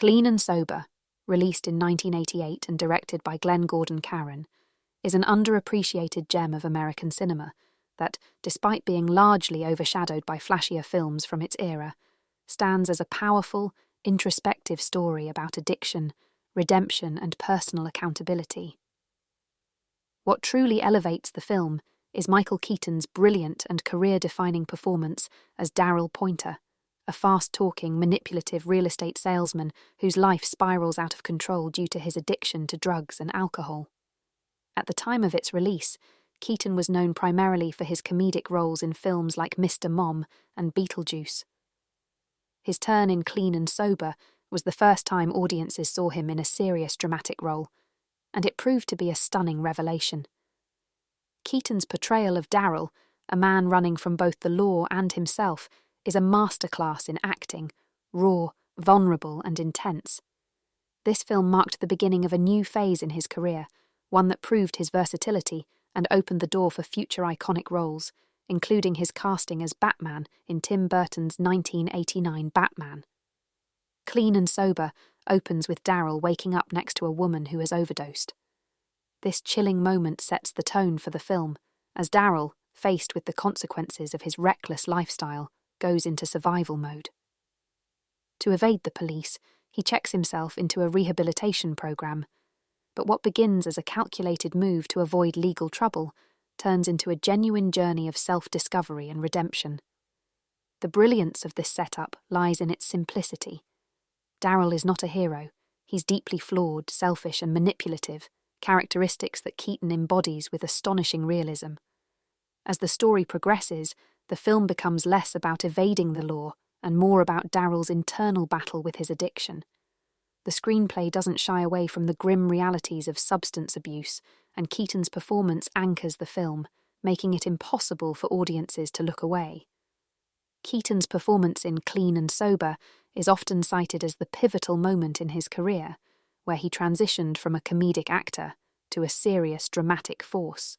Clean and Sober, released in 1988 and directed by Glenn Gordon Caron, is an underappreciated gem of American cinema that, despite being largely overshadowed by flashier films from its era, stands as a powerful, introspective story about addiction, redemption, and personal accountability. What truly elevates the film is Michael Keaton's brilliant and career-defining performance as Daryl Pointer, a fast-talking, manipulative real estate salesman whose life spirals out of control due to his addiction to drugs and alcohol. At the time of its release, Keaton was known primarily for his comedic roles in films like Mr. Mom and Beetlejuice. His turn in Clean and Sober was the first time audiences saw him in a serious dramatic role, and it proved to be a stunning revelation. Keaton's portrayal of Daryl, a man running from both the law and himself, is a masterclass in acting, raw, vulnerable, and intense. This film marked the beginning of a new phase in his career, one that proved his versatility and opened the door for future iconic roles, including his casting as Batman in Tim Burton's 1989 Batman. Clean and Sober opens with Daryl waking up next to a woman who has overdosed. This chilling moment sets the tone for the film, as Daryl, faced with the consequences of his reckless lifestyle, goes into survival mode. To evade the police, he checks himself into a rehabilitation program, but what begins as a calculated move to avoid legal trouble turns into a genuine journey of self-discovery and redemption. The brilliance of this setup lies in its simplicity. Daryl is not a hero. He's deeply flawed, selfish, and manipulative, characteristics that Keaton embodies with astonishing realism. As the story progresses, the film becomes less about evading the law and more about Daryl's internal battle with his addiction. The screenplay doesn't shy away from the grim realities of substance abuse, and Keaton's performance anchors the film, making it impossible for audiences to look away. Keaton's performance in Clean and Sober is often cited as the pivotal moment in his career, where he transitioned from a comedic actor to a serious dramatic force.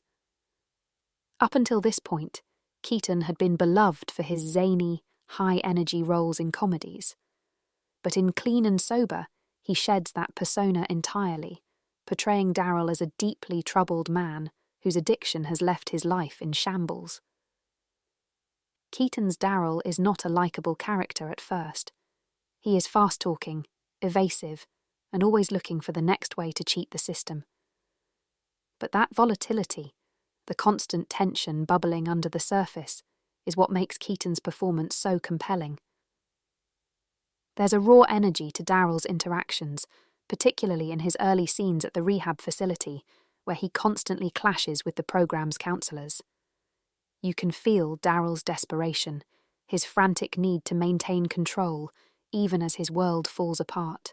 Up until this point, Keaton had been beloved for his zany, high-energy roles in comedies. But in Clean and Sober, he sheds that persona entirely, portraying Daryl as a deeply troubled man whose addiction has left his life in shambles. Keaton's Daryl is not a likable character at first. He is fast-talking, evasive, and always looking for the next way to cheat the system. But that volatility, the constant tension bubbling under the surface, is what makes Keaton's performance so compelling. There's a raw energy to Daryl's interactions, particularly in his early scenes at the rehab facility, where he constantly clashes with the program's counselors. You can feel Daryl's desperation, his frantic need to maintain control, even as his world falls apart.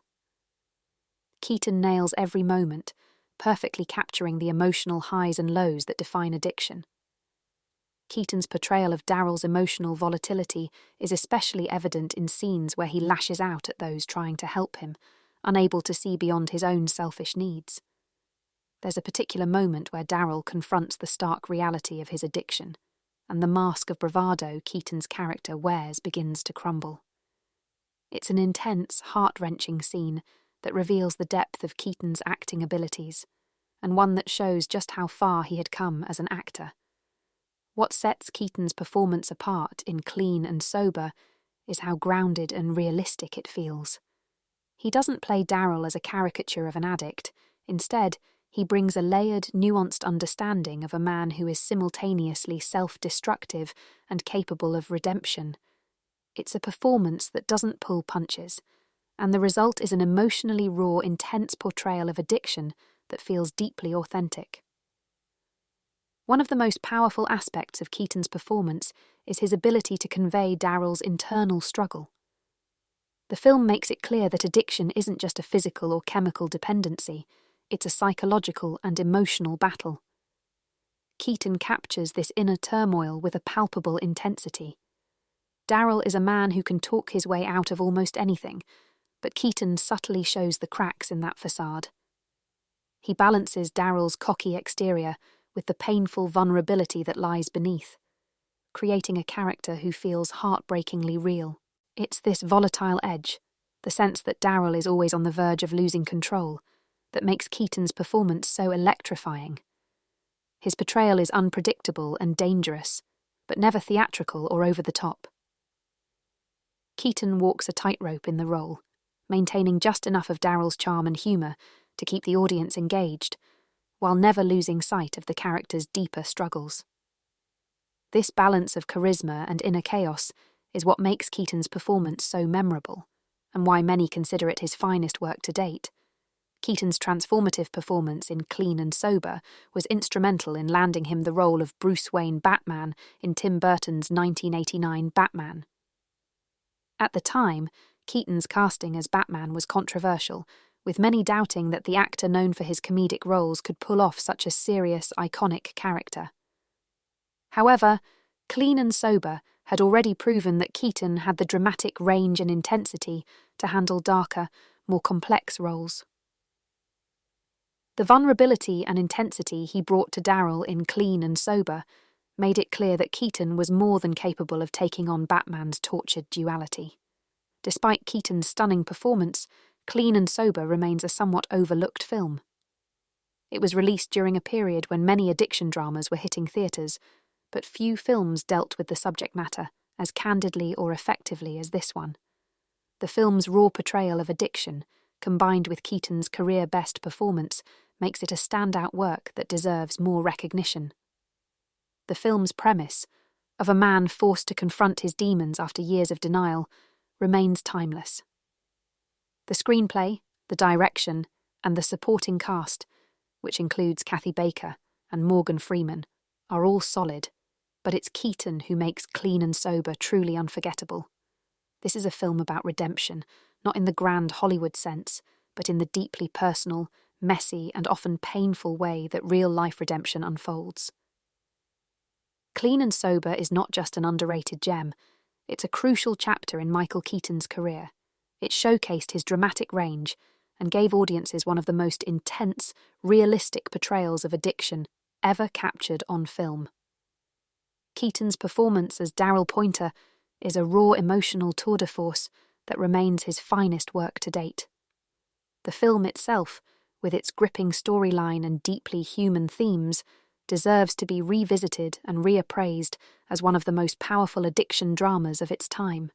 Keaton nails every moment, perfectly capturing the emotional highs and lows that define addiction. Keaton's portrayal of Daryl's emotional volatility is especially evident in scenes where he lashes out at those trying to help him, unable to see beyond his own selfish needs. There's a particular moment where Daryl confronts the stark reality of his addiction, and the mask of bravado Keaton's character wears begins to crumble. It's an intense, heart-wrenching scene that reveals the depth of Keaton's acting abilities, and one that shows just how far he had come as an actor. What sets Keaton's performance apart in Clean and Sober is how grounded and realistic it feels. He doesn't play Daryl as a caricature of an addict. Instead, he brings a layered, nuanced understanding of a man who is simultaneously self-destructive and capable of redemption. It's a performance that doesn't pull punches, and the result is an emotionally raw, intense portrayal of addiction that feels deeply authentic. One of the most powerful aspects of Keaton's performance is his ability to convey Daryl's internal struggle. The film makes it clear that addiction isn't just a physical or chemical dependency, it's a psychological and emotional battle. Keaton captures this inner turmoil with a palpable intensity. Daryl is a man who can talk his way out of almost anything, but Keaton subtly shows the cracks in that facade. He balances Daryl's cocky exterior with the painful vulnerability that lies beneath, creating a character who feels heartbreakingly real. It's this volatile edge, the sense that Darryl is always on the verge of losing control, that makes Keaton's performance so electrifying. His portrayal is unpredictable and dangerous, but never theatrical or over the top. Keaton walks a tightrope in the role, maintaining just enough of Darryl's charm and humour to keep the audience engaged, while never losing sight of the character's deeper struggles. This balance of charisma and inner chaos is what makes Keaton's performance so memorable, and why many consider it his finest work to date. Keaton's transformative performance in Clean and Sober was instrumental in landing him the role of Bruce Wayne Batman in Tim Burton's 1989 Batman. At the time, Keaton's casting as Batman was controversial, with many doubting that the actor known for his comedic roles could pull off such a serious, iconic character. However, Clean and Sober had already proven that Keaton had the dramatic range and intensity to handle darker, more complex roles. The vulnerability and intensity he brought to Darryl in Clean and Sober made it clear that Keaton was more than capable of taking on Batman's tortured duality. Despite Keaton's stunning performance, Clean and Sober remains a somewhat overlooked film. It was released during a period when many addiction dramas were hitting theatres, but few films dealt with the subject matter as candidly or effectively as this one. The film's raw portrayal of addiction, combined with Keaton's career-best performance, makes it a standout work that deserves more recognition. The film's premise, of a man forced to confront his demons after years of denial, remains timeless. The screenplay, the direction, and the supporting cast, which includes Kathy Baker and Morgan Freeman, are all solid, but it's Keaton who makes Clean and Sober truly unforgettable. This is a film about redemption, not in the grand Hollywood sense, but in the deeply personal, messy, and often painful way that real-life redemption unfolds. Clean and Sober is not just an underrated gem, it's a crucial chapter in Michael Keaton's career. It showcased his dramatic range and gave audiences one of the most intense, realistic portrayals of addiction ever captured on film. Keaton's performance as Darryl Pointer is a raw emotional tour de force that remains his finest work to date. The film itself, with its gripping storyline and deeply human themes, deserves to be revisited and reappraised as one of the most powerful addiction dramas of its time.